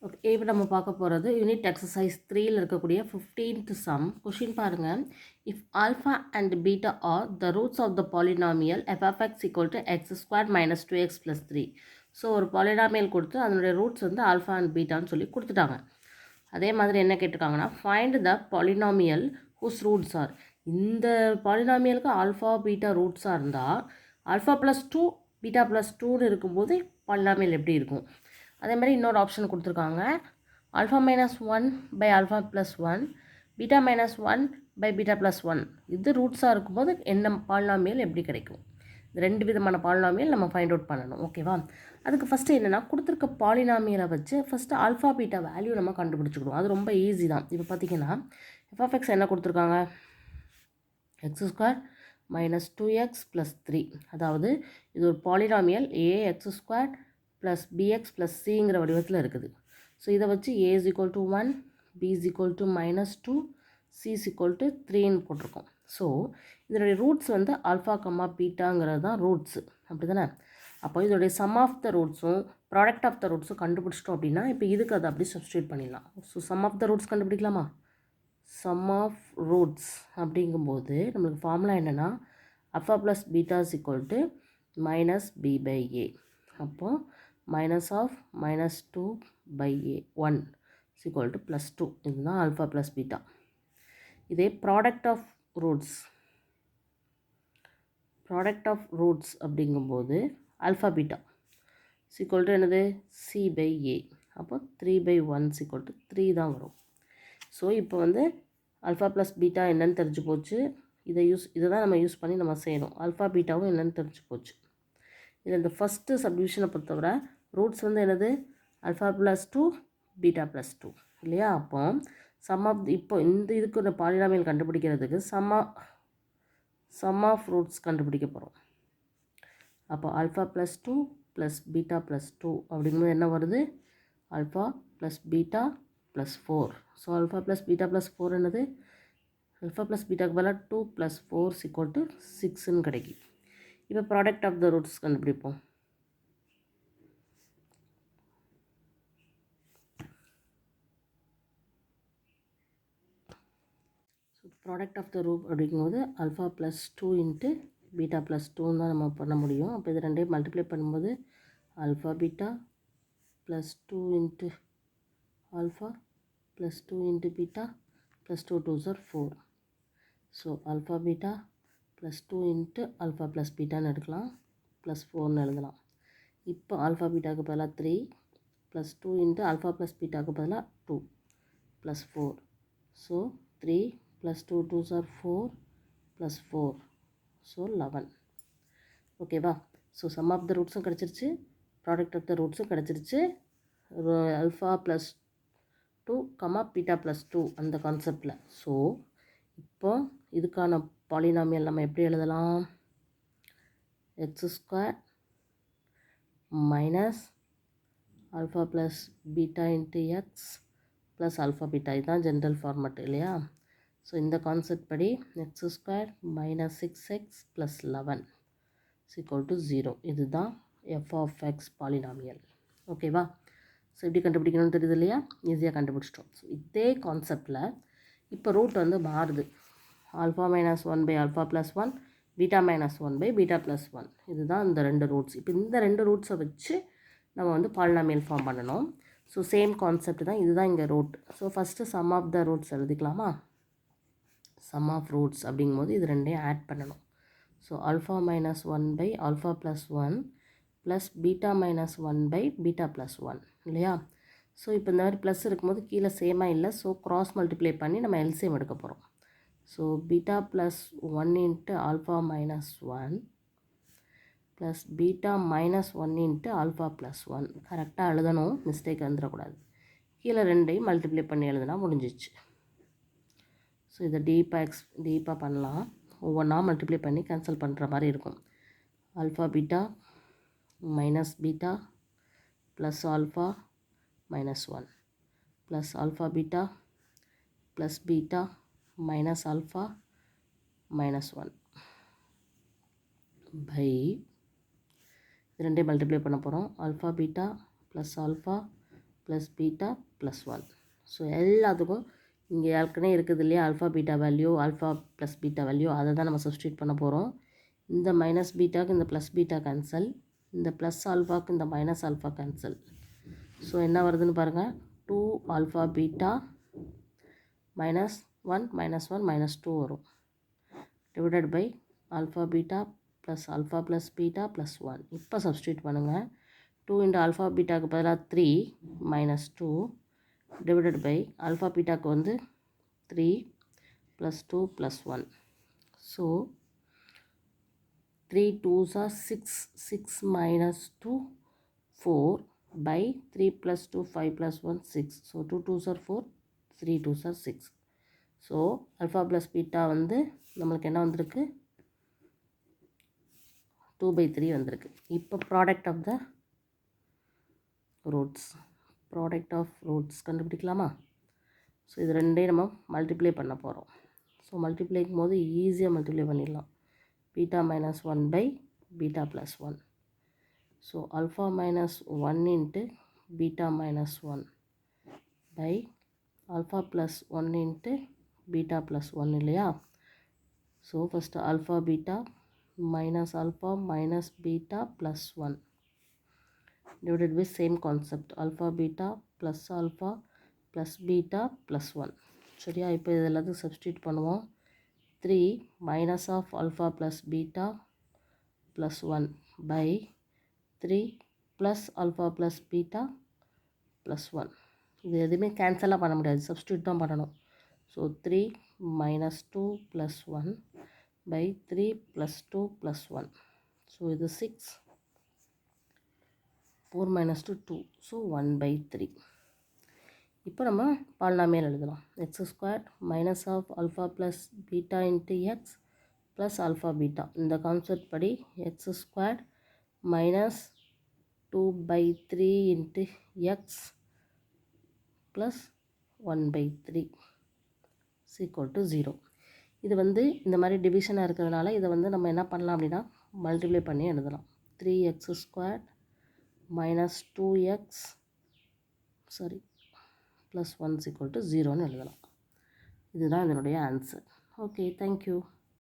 Okay, இப்போ நம்ம பார்க்க போகிறது யூனிட் எக்ஸசைஸ் 3ல் இருக்கக்கூடிய 15th சம். கொஷின் பாருங்கள். If alpha and beta are the roots of the polynomial f of x equal to x square minus 2x plus 3. So ஒரு polynomial கொடுத்து அதனுடைய ரூட்ஸ் வந்து ஆல்ஃபா அண்ட் பீட்டான்னு சொல்லி கொடுத்துட்டாங்க. அதே மாதிரி என்ன கேட்டிருக்காங்கன்னா, find the polynomial whose roots are. இந்த பாலினாமியலுக்கு ஆல்ஃபா பீட்டா ரூட்ஸாக இருந்தால் ஆல்ஃபா ப்ளஸ் 2 பீட்டா ப்ளஸ் 2ன்னு இருக்கும்போது பாலினாமியல் எப்படி இருக்கும்? அதே மாதிரி இன்னொரு ஆப்ஷன் கொடுத்துருக்காங்க, alpha minus 1 by alpha plus 1 beta minus 1 by beta plus 1 இது ரூட்ஸாக இருக்கும்போது என்ன பாலினாமியல் எப்படி கிடைக்கும்? இந்த ரெண்டு விதமான பாலினாமியல் நம்ம ஃபைண்ட் அவுட் பண்ணணும். ஓகேவா? அதுக்கு ஃபஸ்ட்டு என்னென்னா, கொடுத்துருக்க பாலினாமியலை வச்சு ஃபஸ்ட்டு ஆல்ஃபா பீட்டா வேல்யூ நம்ம கண்டுபிடிச்சிக்கணும். அது ரொம்ப ஈஸி தான். இப்போ பார்த்தீங்கன்னா எஃப்எக்ஸ் என்ன கொடுத்துருக்காங்க, X square minus 2x plus 3. அதாவது இது ஒரு polynomial A X square plus B X plus சிங்கிற வடிவத்தில் இருக்குது. ஸோ இதை வச்சு A is equal to 1, B is equal to minus 2, C is equal to 3ன்னு போட்டிருக்கோம். ஸோ இதனுடைய ரூட்ஸ் வந்து ஆல்ஃபா கம்மா பீட்டாங்கிறது தான் ரூட்ஸு, அப்படி தானே? அப்போ இதோடைய சம் ஆஃப் த ரூட்ஸும் ப்ராடக்ட் ஆஃப் த ரூட்ஸும் கண்டுபிடிச்சிட்டோம் அப்படின்னா, இப்போ இதுக்கு அதை அப்படி சப்ஸ்டியூட் பண்ணிடலாம். So sum of the roots கண்டுபிடிக்கலாமா? சம் ஆஃப் ரூட்ஸ் அப்படிங்கும்போது நம்மளுக்கு ஃபார்முலா என்னென்னா, alpha plus beta is equal to minus B by A. அப்போது minus of minus 2 by a 1 is equal to plus 2. இதுதான் alpha plus beta. இதே product of roots அப்படிங்கும்போது alpha beta is equal to என்னது, c by a. அப்போ 3 by 1 is equal to 3 தான் வரும். So இப்போ வந்து alpha plus beta என்னன்னு தெரிஞ்சு போச்சு. இதை தான் நம்ம யூஸ் பண்ணி நம்ம செய்யணும். alpha betaவும் என்னன்னு தெரிஞ்சு போச்சு. இதில் இந்த ஃபஸ்ட்டு சப்டிவிஷனை பொறுத்தவரை ரூட்ஸ் வந்து என்னது, ஆல்ஃபா ப்ளஸ் 2 பீட்டா ப்ளஸ் 2 இல்லையா? அப்போ சம் ஆஃப் இப்போ இந்த இதுக்கு ஒரு பாலினாமியல் கண்டுபிடிக்கிறதுக்கு சம் ஆஃப் ரூட்ஸ் கண்டுபிடிக்க போகிறோம். அப்போ alpha plus 2 plus beta plus 2 அப்படிங்கும்போது என்ன வருது, alpha plus beta plus 4. So alpha plus beta plus 4 என்னது, ஆல்ஃபா ப்ளஸ் பீட்டாக்கு பதிலாக 2 ப்ளஸ் 4 ஈக்குவல் டு 6ன்னு கிடைக்கும். இப்போ ப்ராடக்ட் ஆஃப் த ரூட்ஸ் கண்டுபிடிப்போம். ப்ராடக்ட் ஆஃப் த ரூட் அப்படிங்கும்போது alpha plus 2 into beta plus 2 தான் நம்ம பண்ண முடியும். அப்போ இது ரெண்டையும் மல்டிப்ளை பண்ணும்போது alpha beta plus 2 into alpha plus 2 into beta plus 2 2s are 4. So alpha beta plus 2 into alpha plus பீட்டான்னு எடுக்கலாம், ப்ளஸ் 4ன்னு எழுதலாம். இப்போ ஆல்ஃபா பீட்டாவுக்கு பதிலாக 3 ப்ளஸ் 2 இன்ட்டு ஆல்ஃபா ப்ளஸ் பீட்டாவுக்கு பதிலாக 2 plus 4. So 3 plus 2 2s are 4 plus 4. So 11. ஓகேவா? ஸோ சம் ஆஃப் த ரூட்ஸும் கிடச்சிருச்சு, ப்ராடக்ட் ஆஃப் த ரூட்ஸும் கிடச்சிருச்சு. Alpha plus 2 comma beta plus 2 அந்த கான்செப்டில். ஸோ இப்போ இதுக்கான பாலினாமியல் நம்ம எப்படி எழுதலாம், x square minus alpha plus beta into x plus alpha beta, இதுதான் ஜென்ரல் ஃபார்மட் இல்லையா? ஸோ இந்த கான்செப்ட் படி x square minus 6x plus 11 is equal to 0. இதுதான் எஃப் ஆஃப் எக்ஸ் பாலினாமியல். ஓகேவா? ஸோ எப்படி கண்டுபிடிக்கணும்னு தெரியுது இல்லையா? ஈஸியாக கண்டுபிடிச்சிட்டோம். ஸோ இதே கான்செப்டில் இப்போ ரூட் வந்து மாறுது. Alpha minus 1 by alpha plus 1 beta minus 1 by beta plus 1. இதுதான் இந்த ரெண்டு ரூட்ஸ். இப்போ இந்த ரெண்டு ரூட்ஸை வச்சு நம்ம வந்து பாலினாமியல் ஃபார்ம் பண்ணணும். ஸோ சேம் கான்செப்ட் தான், இதுதான் இங்கே root. So first sum of the roots எழுதிக்கலாமா? சம் ஆஃப் ரூட்ஸ் அப்படிங்கும்போது இது ரெண்டையும் ஆட் பண்ணணும். So alpha minus 1 by alpha plus 1 plus beta minus 1 by beta plus 1 இல்லையா? ஸோ இப்போ இந்த மாதிரி ப்ளஸ் இருக்கும்போது கீழே சேமாக இல்லை, ஸோ க்ராஸ் மல்டிப்ளை பண்ணி நம்ம எல்சிஎம் எடுக்க போகிறோம். So beta plus 1 into alpha minus 1 plus beta minus 1 into alpha plus 1. கரெக்டாக எழுதணும், மிஸ்டேக் வந்துடக்கூடாது. கீழே ரெண்டையும் மல்டிப்ளை பண்ணி எழுதுனா முடிஞ்சிச்சு. ஸோ இதை டீப்பாக பண்ணலாம். ஒவ்வொன்றா மல்டிப்ளை பண்ணி கேன்சல் பண்ணுற மாதிரி இருக்கும். Alpha beta minus beta plus alpha minus 1 plus alpha beta plus beta minus alpha minus 1 by இது ரெண்டையும் மல்டிப்ளை பண்ண போகிறோம். Alpha beta plus alpha plus beta plus 1. So எல்லாத்துக்கும் இங்கே ஏற்கனவே இருக்குது இல்லையா alpha beta value, alpha plus beta value, அதை தான் நம்ம சப்ஸ்டியூட் பண்ண போகிறோம். இந்த மைனஸ் பீட்டாவுக்கு இந்த ப்ளஸ் பீட்டா கேன்சல், இந்த ப்ளஸ் ஆல்ஃபாவுக்கு இந்த மைனஸ் ஆல்ஃபா கேன்சல். ஸோ என்ன வருதுன்னு பாருங்கள், 2 ஆல்ஃபா பீட்டா மைனஸ் 1 மைனஸ் 2 வரும், divided by alpha beta plus beta plus 1. இப்போ சப்ஸ்டியூட் பண்ணுங்கள். 2 இன்ட்டு ஆல்ஃபா பீட்டாவுக்கு பதிலாக 3 மைனஸ் 2 டிவைடட் பை ஆல்ஃபா பீட்டாவுக்கு வந்து 3 plus 2 plus 1. So 3 2s are 6, 6 minus 2 4 by 3 plus 2 5 plus 1 6. So 2 2s are 4, 3 2s are 6. So alpha plus beta வந்து நம்மளுக்கு என்ன வந்திருக்கு, 2/3 வந்திருக்கு. இப்போ ப்ராடக்ட் ஆஃப் ரூட்ஸ் கண்டுபிடிக்கலாமா? ஸோ இது ரெண்டையும் நம்ம மல்டிப்ளை பண்ண போகிறோம். ஸோ மல்டிப்ளைக்கும் போது ஈஸியாக மல்டிப்ளை பண்ணிடலாம். Beta minus 1 by beta plus 1. So alpha minus 1 into beta minus 1 by alpha plus 1 into beta plus 1 இல்லையா? So first alpha beta minus beta plus 1 divided by same concept alpha beta plus alpha plus beta plus 1. சரியா? இப்போ இது எல்லாத்தையும் substitute பண்ணுவோம். 3 minus of alpha plus beta plus 1 by 3 plus alpha plus beta plus 1. இது எதுவுமே கேன்சலாக பண்ண முடியாது, substitute தான் பண்ணணும். So 3 minus 2 plus 1 by 3 plus 2 plus 1. So இது 6, 4 minus 2 2, ஸோ 1/3. இப்போ நம்ம பாலினாமியல் எழுதலாம். X square minus of alpha plus beta into x plus alpha beta. இந்த கான்செப்ட் படி x square minus 2/3 into x plus 1/3 equal to 0. இது வந்து இந்த மாதிரி டிவிஷனாக இருக்கிறதுனால இதை வந்து நம்ம என்ன பண்ணலாம் அப்படின்னா மல்டிப்ளை பண்ணி எழுதலாம். 3x square minus 2x plus 1 equal to 0ன்னு எழுதலாம். இதுதான் இதனுடைய ஆன்சர். Okay, thank you.